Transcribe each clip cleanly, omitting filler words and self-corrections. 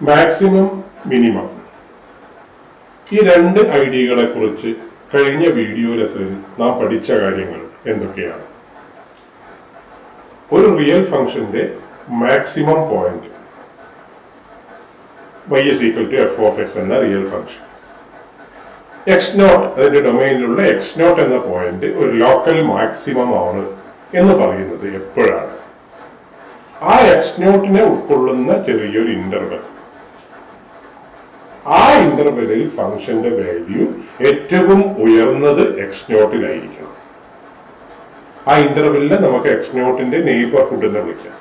Maximum, minimum ഈ രണ്ട് ഐഡിയകളെ കുറിച്ച് കഴിഞ്ഞ വീഡിയോ ലെസണിൽ നാം പഠിച്ച കാര്യങ്ങൾ എന്തൊക്കെയാണ്? ഒരു റിയൽ ഫംഗ്ഷന്റെ maximum point y is equal to f of x എന്ന റിയൽ ഫംഗ്ഷൻ, x0 അതിന്റെ ഡൊമൈനിലുള്ള x0 എന്ന പോയിന്റ് ഒരു ലോക്കൽ മാക്സിമം ആണ് എന്ന് പറയുന്നത് എപ്പോഴാണ്? ആ x0 ഉൾക്കൊള്ളുന്ന ചെറിയൊരു ഇന്റർവെൽ, ആ ഇന്റർവെല്ലിൽ ഫംഗ്ഷന്റെ വാല്യൂ ഏറ്റവും ഉയർന്നത് x0-ലായിരിക്കണം. ആ ഇന്റർവെല്ലിനെ നമുക്ക് x0-ന്റെ നെയ്ബർഹുഡ് എന്ന് വിളിക്കാം.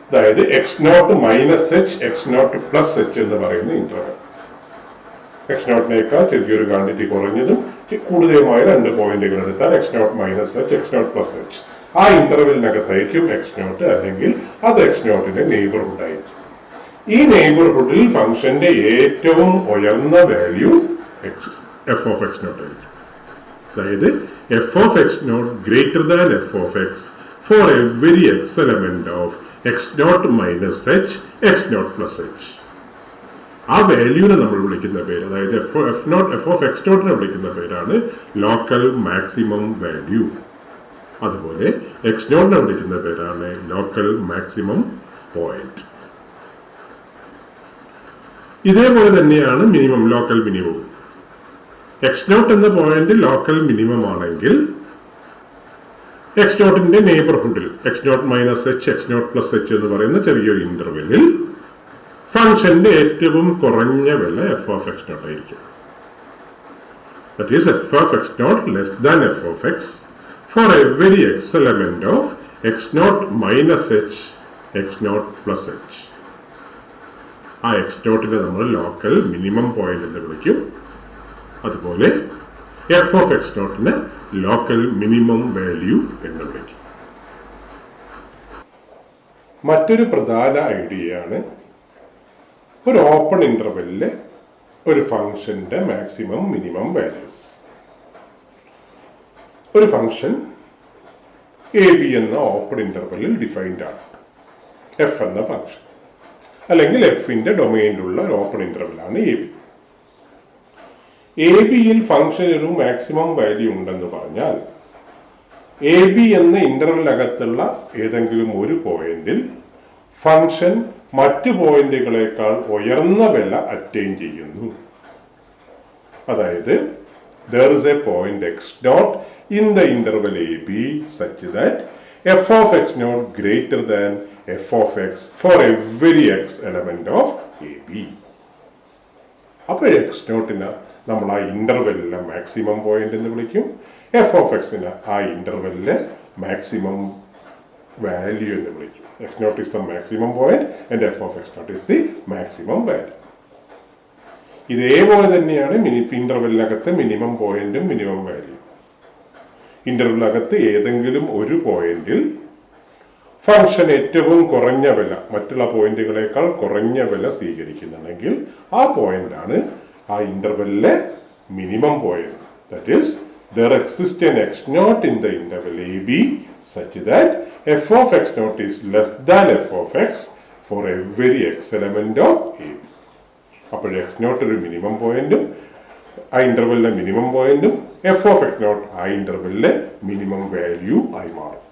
അതായത് x0 minus h, x0 plus h എന്ന് പറയുന്ന ഇന്റർവെൽ. x0-നേക്കാൾ ചെറിയൊരു ക്വാണ്ടിറ്റി കുറഞ്ഞതും കൂടുതലുമായ രണ്ട് പോയിന്റുകൾ എടുത്താൽ x0 minus h, x0 plus h. ആ ഇന്റർവെല്ലിനകത്തായിരിക്കും x0, അല്ലെങ്കിൽ അത് x0-ന്റെ നെയ്ബർഹുഡ് ആയിരിക്കും. ഈ നെയ്ബർഹുഡിൽ ഫംഗ്ഷന്റെ ഏറ്റവും ഉയർന്ന വാല്യൂ f of x0 ആയിരിക്കും. അതായത് f of x0 greater than f of x for every x element of x0 minus h, x0 plus h. ആ വാല്യൂനെ നമ്മൾ വിളിക്കുന്ന പേര്, അതായത് f of x0-നെ വിളിക്കുന്ന പേരാണ് ലോക്കൽ മാക്സിമം വാല്യൂ. അതുപോലെ x0-നെ വിളിക്കുന്ന പേരാണ് ലോക്കൽ മാക്സിമം പോയിന്റ്. ഇതേപോലെ തന്നെയാണ് മിനിമം, ലോക്കൽ മിനിമം. x0 എന്ന പോയിന്റ് ലോക്കൽ മിനിമം ആണെങ്കിൽ x0-ന്റെ നെയ്ബർഹുഡിൽ x0 minus h, x0 plus h എന്ന് പറയുന്ന ചെറിയൊരു ഇന്റർവെല്ലിൽ ഫംഗ്ഷന്റെ ഏറ്റവും കുറഞ്ഞ വില f of x0 ആയിരിക്കും. That is f of x0 less than f of x for every x element of x0 minus h, x0 plus h. ആ x0-നെ നമ്മൾ ലോക്കൽ മിനിമം പോയിന്റ് എന്ന് വിളിക്കും. അതുപോലെ f of x0-നെ ലോക്കൽ മിനിമം വാല്യൂ എന്ന് വിളിക്കും. മറ്റൊരു പ്രധാന ഐഡിയയാണ് ഒരു ഓപ്പൺ ഇന്റർവെല്ലിലെ ഒരു ഫംഗ്ഷന്റെ മാക്സിമം മിനിമം വാല്യൂസ്. ഒരു ഫംഗ്ഷൻ എ ബി എന്ന ഓപ്പൺ ഇന്റർവെല്ലിൽ ഡിഫൈൻഡ് ആണ്, എഫ് എന്ന ഫംഗ്ഷൻ, അല്ലെങ്കിൽ എഫിന്റെ ഡൊമൈനിലുള്ള ഒരു ഓപ്പൺ ഇന്റർവെല്ലാണ് എ ബി. എ ബിയിൽ ഫംഗ്ഷൻ ഒരു മാക്സിമം വാല്യൂ ഉണ്ടെന്ന് പറഞ്ഞാൽ എ ബി എന്ന ഇന്റർവെല്ലിനകത്തുള്ള ഏതെങ്കിലും ഒരു പോയിന്റിൽ ഫംഗ്ഷൻ മറ്റു പോയിന്റുകളെക്കാൾ ഉയർന്ന വില അറ്റൈൻ ചെയ്യുന്നു. അതായത് there is a point x0 in the interval ab such that f of x0 greater than f of x for every x element of ab. അപ്പോൾ x0-ന് നമ്മൾ ആ ഇന്റർവെല്ലിലെ മാക്സിമം പോയിന്റ് എന്ന് വിളിക്കും, f of x-ന് ആ ഇന്റർവെല്ലിലെ മാക്സിമം വാല്യൂ എന്ന് വിളിക്കും. x0 is the maximum point and f of x0 is the maximum value. ഇതേപോലെ തന്നെയാണ് ഇന്റർവെല്ലിനകത്ത് മിനിമം പോയിന്റും മിനിമം വാല്യൂ. ഇന്റർവെല്ലിനകത്ത് ഏതെങ്കിലും ഒരു പോയിന്റിൽ ഫംഗ്ഷൻ ഏറ്റവും കുറഞ്ഞ വില, മറ്റുള്ള പോയിന്റുകളെക്കാൾ കുറഞ്ഞ വില സ്വീകരിക്കുന്നുണ്ടെങ്കിൽ ആ പോയിന്റാണ് ആ ഇന്റർവെല്ലിലെ minimum point. That is there exists an x0 in the interval ab such that f of x0 is less than f of x for every x element of ab. അപ്പോൾ x0 ഒരു മിനിമം പോയിന്റും ആ ഇന്റർവെല്ലിലെ minimum പോയിന്റും f of x0 ആ ഇന്റർവെല്ലിലെ minimum value ആയി മാറും.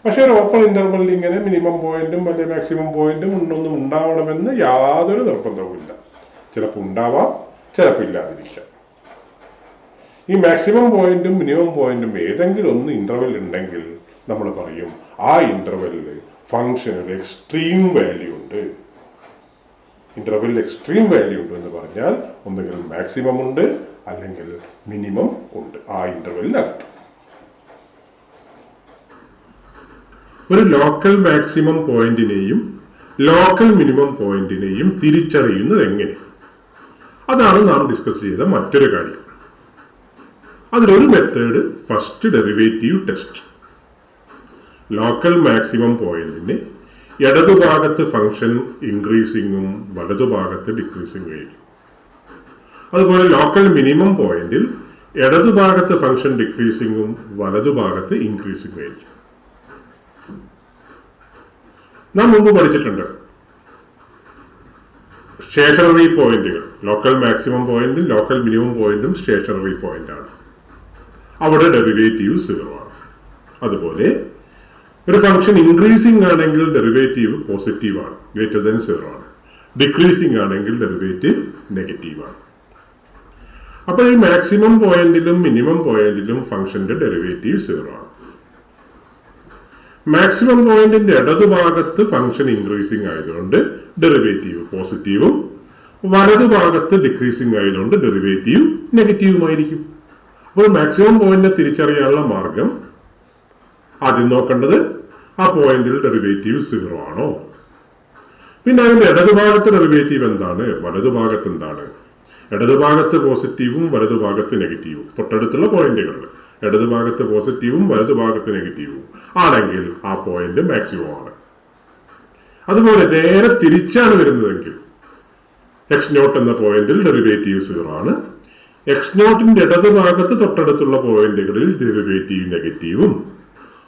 പക്ഷേ ഒരു ഓപ്പൺ ഇന്റർവെല്ലിൽ ഇങ്ങനെ മിനിമം പോയിന്റും അല്ലെങ്കിൽ മാക്സിമം പോയിന്റും ഒന്നും ഉണ്ടാവണമെന്ന് യാതൊരു നിർബന്ധവുമില്ല. ചിലപ്പോൾ ഉണ്ടാവാം, ചിലപ്പോൾ ഇല്ലാതിരിക്കാം. ഈ മാക്സിമം പോയിന്റും മിനിമം പോയിന്റും ഏതെങ്കിലും ഒന്ന് ഇന്റർവെൽ ഉണ്ടെങ്കിൽ നമ്മൾ പറയും ആ ഇന്റർവെല്ലിൽ ഫംഗ്ഷൻ ഒരു എക്സ്ട്രീം വാല്യൂ ഉണ്ട്. ഇന്റർവെല്ലിൽ എക്സ്ട്രീം വാല്യൂ ഉണ്ട് എന്ന് പറഞ്ഞാൽ ഒന്നുകിൽ മാക്സിമം ഉണ്ട് അല്ലെങ്കിൽ മിനിമം ഉണ്ട് ആ ഇന്റർവെല്ലിനകത്ത്. ഒരു ലോക്കൽ മാക്സിമം പോയിന്റിനെയും ലോക്കൽ മിനിമം പോയിന്റിനെയും തിരിച്ചറിയുന്നത് എങ്ങനെ? അതാണ് നാം ഡിസ്കസ് ചെയ്ത മറ്റൊരു കാര്യം. അതിലൊരു method first derivative test. Local maximum പോയിന്റിന് ഇടതുഭാഗത്ത് ഫംഗ്ഷൻ ഇൻക്രീസിങ്ങും വലതുഭാഗത്ത് ഡിക്രീസിംഗ് ആയിരിക്കും. അതുപോലെ ലോക്കൽ മിനിമം പോയിന്റിൽ ഇടതുഭാഗത്ത് ഫംഗ്ഷൻ ഡിക്രീസിങ്ങും വലതുഭാഗത്ത് ഇൻക്രീസിംഗ് ആയിരിക്കും. നാം മുമ്പ് പഠിച്ചിട്ടുണ്ട് സ്റ്റേഷനറി പോയിന്റുകൾ, ലോക്കൽ മാക്സിമം പോയിന്റും ലോക്കൽ മിനിമം പോയിന്റും സ്റ്റേഷനറി പോയിന്റ് ആണ്. അവിടെ ഡെറിവേറ്റീവ് 0 ആണ്. അതുപോലെ ഒരു ഫംഗ്ഷൻ ഇൻക്രീസിംഗ് ആണെങ്കിൽ ഡെറിവേറ്റീവ് പോസിറ്റീവ് ആണ്, ഗ്രേറ്റർ ദാൻ 0 ആണ്. ഡിക്രീസിംഗ് ആണെങ്കിൽ ഡെറിവേറ്റീവ് നെഗറ്റീവ് ആണ്. അപ്പോൾ ഈ മാക്സിമം പോയിന്റിലും മിനിമം പോയിന്റിലും ഫംഗ്ഷന്റെ ഡെറിവേറ്റീവ് 0 ആണ്. മാക്സിമം പോയിന്റിന്റെ ഇടതുഭാഗത്ത് ഫംഗ്ഷൻ ഇൻക്രീസിംഗ് ആയതുകൊണ്ട് ഡെറിവേറ്റീവ് പോസിറ്റീവും, വലതുഭാഗത്ത് ഡിക്രീസിംഗ് ആയതുകൊണ്ട് ഡെറിവേറ്റീവ് നെഗറ്റീവുമായിരിക്കും. അപ്പോൾ മാക്സിമം പോയിന്റിനെ തിരിച്ചറിയാനുള്ള മാർഗം ആദ്യം നോക്കേണ്ടത് ആ പോയിന്റിൽ ഡെറിവേറ്റീവ് 0 ആണോ, പിന്നെ അതിന്റെ ഇടതുഭാഗത്ത് ഡെറിവേറ്റീവ് എന്താണ്, വലതുഭാഗത്ത് എന്താണ്. ഇടതുഭാഗത്ത് പോസിറ്റീവും വലതുഭാഗത്ത് നെഗറ്റീവും, തൊട്ടടുത്തുള്ള പോയിന്റുകളിൽ ഇടതുഭാഗത്ത് പോസിറ്റീവും വലതുഭാഗത്ത് നെഗറ്റീവും ആണെങ്കിൽ ആ പോയിന്റ് മാക്സിമം ആണ്. അതുപോലെ നേരെ തിരിച്ചാണ് വരുന്നതെങ്കിൽ x0 എന്ന പോയിന്റിൽ ഡെറിവേറ്റീവ് 0 ആണ്. x0ന്റെ ഇടതുഭാഗത്ത് തൊട്ടടുത്തുള്ള പോയിന്റുകളിൽ ഡെറിവേറ്റീവ് നെഗറ്റീവും,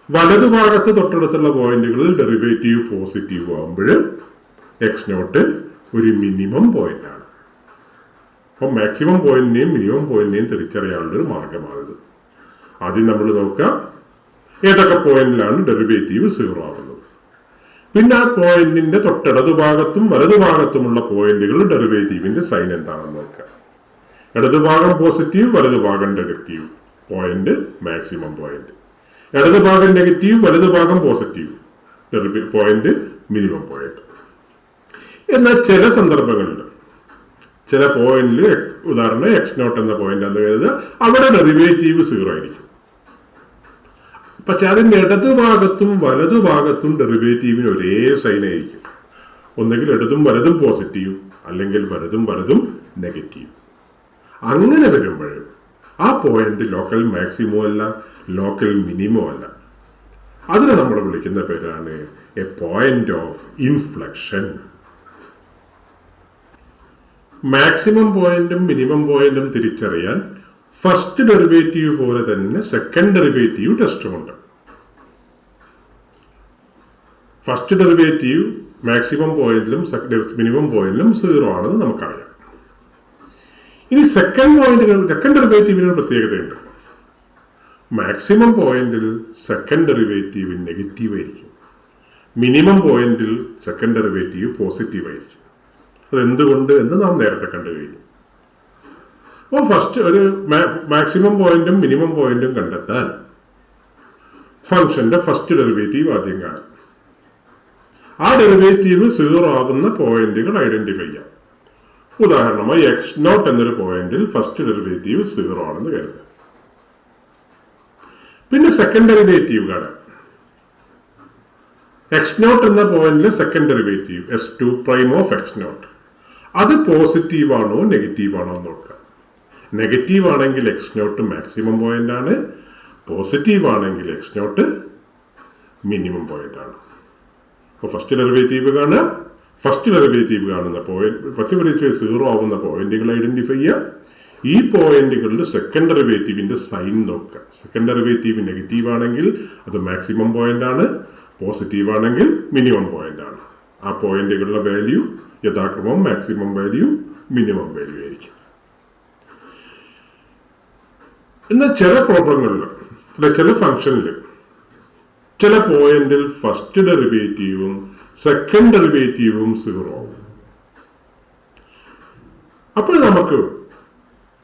വലതുഭാഗത്ത് തൊട്ടടുത്തുള്ള പോയിന്റുകളിൽ ഡെറിവേറ്റീവ് പോസിറ്റീവ് ആകുമ്പോൾ x0 ഒരു മിനിമം പോയിന്റ് ആണ്. അപ്പം മാക്സിമം പോയിന്റിനെയും മിനിമം പോയിന്റിനെയും തിരിച്ചറിയാനുള്ള ഒരു മാർഗമാണിത്. ആദ്യം നമ്മൾ നോക്കാം ഏതൊക്കെ പോയിന്റിലാണ് ഡെറിവേറ്റീവ് 0 ആകുന്നത്. പിന്നെ ആ പോയിന്റിന്റെ തൊട്ടിടതുഭാഗത്തും വലതുഭാഗത്തുമുള്ള പോയിന്റുകൾ ഡെറിവേറ്റീവിന്റെ സൈൻ എന്താണെന്ന് നോക്കാം. ഇടതുഭാഗം പോസിറ്റീവ്, വലതുഭാഗം നെഗറ്റീവ് പോയിന്റ് മാക്സിമം പോയിന്റ്. ഇടതുഭാഗം നെഗറ്റീവ്, വലതുഭാഗം പോസിറ്റീവ് പോയിന്റ് മിനിമം പോയിന്റ്. എന്നാൽ ചില സന്ദർഭങ്ങളിൽ ചില പോയിന്റിൽ, ഉദാഹരണം x0 എന്ന പോയിന്റ് എന്ന് കരുതുക, അവിടെ ഡെറിവേറ്റീവ് 0 ആയിരിക്കും. പക്ഷെ അതിന്റെ ഇടതുഭാഗത്തും വലതുഭാഗത്തും ഡെറിവേറ്റീവിന് ഒരേ സൈൻ ആയിരിക്കും. ഒന്നുകിൽ ഇടതും വലതും പോസിറ്റീവ്, അല്ലെങ്കിൽ വലതും വലതും നെഗറ്റീവ്. അങ്ങനെ വരുമ്പോൾ ആ പോയിന്റ് ലോക്കൽ മാക്സിമോ അല്ല, ലോക്കൽ മിനിമോ അല്ല. അതിനെ നമ്മൾ വിളിക്കുന്ന പേരാണ് a point of inflection. Maximum പോയിന്റും മിനിമം പോയിന്റും തിരിച്ചറിയാൻ ഫസ്റ്റ് ഡെറിവേറ്റീവ് പോലെ തന്നെ സെക്കൻഡ് ഡെറിവേറ്റീവ് ടെസ്റ്റുമുണ്ട്. ഫസ്റ്റ് ഡെറിവേറ്റീവ് മാക്സിമം പോയിന്റിലും മിനിമം പോയിന്റിലും 0 ആണെന്ന് നമുക്കറിയാം. ഇനി സെക്കൻഡ് ഡെറിവേറ്റീവിന് പ്രത്യേകതയുണ്ട്. മാക്സിമം പോയിന്റിൽ സെക്കൻഡ് ഡെറിവേറ്റീവ് നെഗറ്റീവ് ആയിരിക്കും, മിനിമം പോയിന്റിൽ സെക്കൻഡ് ഡെറിവേറ്റീവ് പോസിറ്റീവ് ആയിരിക്കും. അതെന്തുകൊണ്ട് എന്ന് നാം നേരത്തെ കണ്ടു കഴിഞ്ഞു. അപ്പോൾ ഫസ്റ്റ് ഒരു മാക്സിമം പോയിന്റും മിനിമം പോയിന്റും കണ്ടെത്താൻ ഫംഗ്ഷന്റെ ഫസ്റ്റ് ഡെറിവേറ്റീവ് ആദ്യം കാണും. ആ ഡെറിവേറ്റീവ് 0 ആകുന്ന പോയിന്റുകൾ ഐഡന്റിഫൈ ചെയ്യാം. ഉദാഹരണമായി x0 എന്നൊരു പോയിന്റിൽ ഫസ്റ്റ് ഡെറിവേറ്റീവ് 0 ആണെന്ന് കരുതുക. പിന്നെ സെക്കൻഡ് ഡെറിവേറ്റീവ് കാണാം. x0 എന്ന പോയിന്റിൽ second derivative s2' of x0 അത് പോസിറ്റീവ് ആണോ നെഗറ്റീവ് ആണോ എന്ന് നോക്കുക. നെഗറ്റീവ് ആണെങ്കിൽ x0 മാക്സിമം പോയിന്റ് ആണ്, പോസിറ്റീവ് ആണെങ്കിൽ x0 മിനിമം പോയിന്റ് ആണ്. അപ്പോൾ ഫസ്റ്റ് ഡെറിവേറ്റീവ് കാണുക. ഫസ്റ്റ് ഡെറിവേറ്റീവ് കാണുന്ന പോയിന്റ്, ഫസ്റ്റ് ഡെറിവേറ്റീവ് 0 ആവുന്ന പോയിന്റുകൾ ഐഡന്റിഫൈ ചെയ്യുക. ഈ പോയിന്റുകളിൽ സെക്കൻഡ് ഡെറിവേറ്റീവിന്റെ സൈൻ നോക്കുക. സെക്കൻഡ് ഡെറിവേറ്റീവ് നെഗറ്റീവ് ആണെങ്കിൽ അത് മാക്സിമം പോയിന്റ് ആണ്, പോസിറ്റീവ് ആണെങ്കിൽ മിനിമം പോയിന്റ് ആണ്. ആ പോയിന്റുകളുടെ വാല്യൂ യഥാക്രമം മാക്സിമം വാല്യൂ, മിനിമം വാല്യൂ ആയിരിക്കും. എന്നാൽ ചില പ്രോബ്ലങ്ങളിൽ അല്ല ചില ഫംഗ്ഷനിൽ ചില പോയിന്റിൽ ഫസ്റ്റ് ഡെറിവേറ്റീവും സെക്കൻഡ് ഡെറിവേറ്റീവും 0 ആവും. അപ്പോൾ നമുക്ക്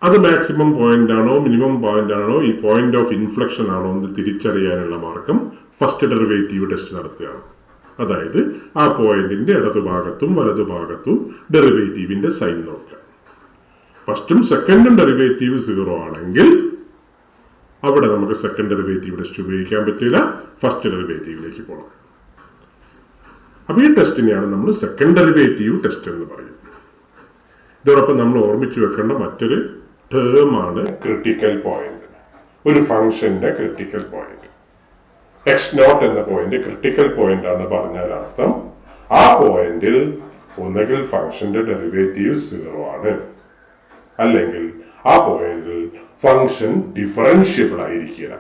അത് മാക്സിമം പോയിന്റ് ആണോ മിനിമം പോയിന്റ് ആണോ ഈ പോയിന്റ് ഓഫ് ഇൻഫ്ലക്ഷൻ ആണോ എന്ന് തിരിച്ചറിയാനുള്ള മാർഗം ഫസ്റ്റ് ഡെറിവേറ്റീവ് ടെസ്റ്റ് നടത്തുകയാണ്. അതായത് ആ പോയിന്റിന്റെ ഇടതുഭാഗത്തും വലതുഭാഗത്തും ഡെറിവേറ്റീവിന്റെ സൈൻ നോക്കുക. ഫസ്റ്റും സെക്കൻഡും ഡെറിവേറ്റീവ് 0 ആണെങ്കിൽ അവിടെ നമുക്ക് സെക്കൻഡ് ഡെറിവേറ്റീവ് ടെസ്റ്റ് ഉപയോഗിക്കാൻ പറ്റില്ല, ഫസ്റ്റ് ഡെറിവേറ്റീവിലേക്ക് പോകണം. അപ്പൊ ഈ ടെസ്റ്റിനെയാണ് നമ്മൾ സെക്കൻഡ് ഡെറിവേറ്റീവ് ടെസ്റ്റ് എന്ന് പറയുന്നത്. ഇതോടൊപ്പം നമ്മൾ ഓർമ്മിച്ചു വെക്കേണ്ട മറ്റൊരു ടേമാണ് ക്രിട്ടിക്കൽ പോയിന്റ്. ഒരു ഫംഗ്ഷന്റെ ക്രിട്ടിക്കൽ പോയിന്റ് x0 എന്ന പോയിന്റ് ക്രിട്ടിക്കൽ പോയിന്റ് ആണ് പറഞ്ഞാൽ അർത്ഥം ആ പോയിന്റിൽ ഒന്നുകിൽ ഫംഗ്ഷന്റെ ഡെറിവേറ്റീവ് 0 ആണ്, അല്ലെങ്കിൽ ആ പോയിന്റിൽ ഫംഗ്ഷൻ ഡിഫറൻഷ്യബിൾ ആയിരിക്കില്ല.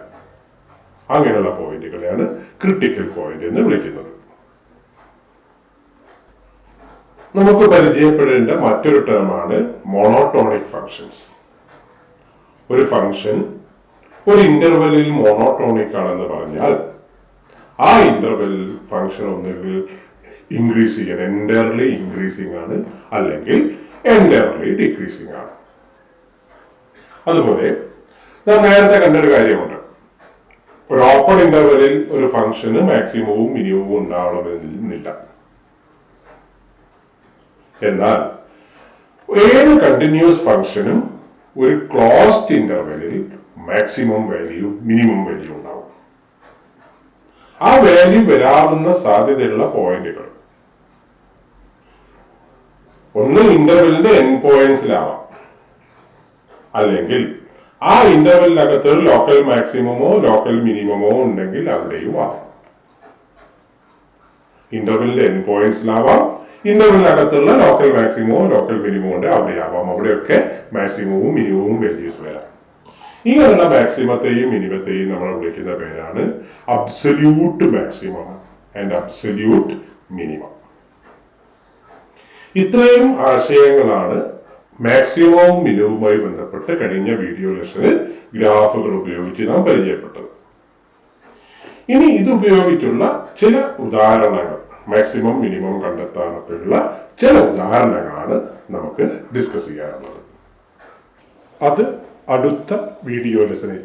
അങ്ങനെയുള്ള പോയിന്റുകളെയാണ് ക്രിട്ടിക്കൽ പോയിന്റ് എന്ന് വിളിക്കുന്നത്. നമുക്ക് പരിചയപ്പെടേണ്ട മറ്റൊരു ടേമാണ് മോണോട്ടോണിക് ഫങ്ഷൻസ്. ഒരു ഫങ്ഷൻ ഒരു ഇന്റർവെല്ലിൽ മോണോട്ടോണിക് ആണെന്ന് പറഞ്ഞാൽ ആ ഇന്റർവെല്ലിൽ ഫങ്ഷൻ ഒന്നുകിൽ ഇൻക്രീസ് ചെയ്യാൻ എൻറ്റയർലി ഇൻക്രീസിങ് ആണ്, അല്ലെങ്കിൽ എൻറ്റയർലി ഡിക്രീസിങ് ആണ്. അതുപോലെ നാം നേരത്തെ കണ്ടൊരു കാര്യമുണ്ട്, ഒരു ഓപ്പൺ ഇന്റർവെല്ലിൽ ഒരു ഫംഗ്ഷന് മാക്സിമവും മിനിമവും ഉണ്ടാവണമെന്നില്ല. എന്നാൽ ഏത് കണ്ടിന്യൂസ് ഫംഗ്ഷനും ഒരു ക്ലോസ്ഡ് ഇന്റർവെല്ലിൽ മാക്സിമം വാല്യൂ മിനിമം വാല്യൂ ഉണ്ടാവും. ആ വാല്യൂ വരാവുന്ന സാധ്യതയുള്ള പോയിന്റുകൾ ഒന്ന് ഇന്റർവെല്ലിന്റെ എൻഡ് പോയിന്റ്സിലാവാം, അല്ലെങ്കിൽ ആ ഇന്റർവെല്ലിനകത്ത് ലോക്കൽ മാക്സിമമോ ലോക്കൽ മിനിമമോ ഉണ്ടെങ്കിൽ അവിടെയും ആവാം. ഇന്റർവെല്ലിന്റെ എൻഡ് പോയിന്റ്സിലാവാം, ഇന്റർവെല്ലിനകത്തുള്ള ലോക്കൽ മാക്സിമമോ ലോക്കൽ മിനിമമോ ഉണ്ട് അവിടെയാവാം. അവിടെയൊക്കെ മാക്സിമവും മിനിമവും വാല്യൂസ് വരാം. ഇങ്ങനെയുള്ള മാക്സിമത്തെയും മിനിമത്തെയും നമ്മൾ വിളിക്കുന്ന പേരാണ് absolute maximum and absolute minimum. ഇത്രയും ആശയങ്ങളാണ് മാക്സിമവും മിനിമവുമായി ബന്ധപ്പെട്ട് കഴിഞ്ഞ വീഡിയോ ലെസണിൽ ഗ്രാഫുകൾ ഉപയോഗിച്ച് നാം പരിചയപ്പെട്ടത്. ഇനി ഇത് ഉപയോഗിച്ചുള്ള ചില ഉദാഹരണങ്ങൾ, മാക്സിമം മിനിമം കണ്ടെത്താനൊക്കെയുള്ള ചില ഉദാഹരണങ്ങളാണ് നമുക്ക് ഡിസ്കസ് ചെയ്യാനുള്ളത്. അത് അടുത്ത വീഡിയോ ലെസണിൽ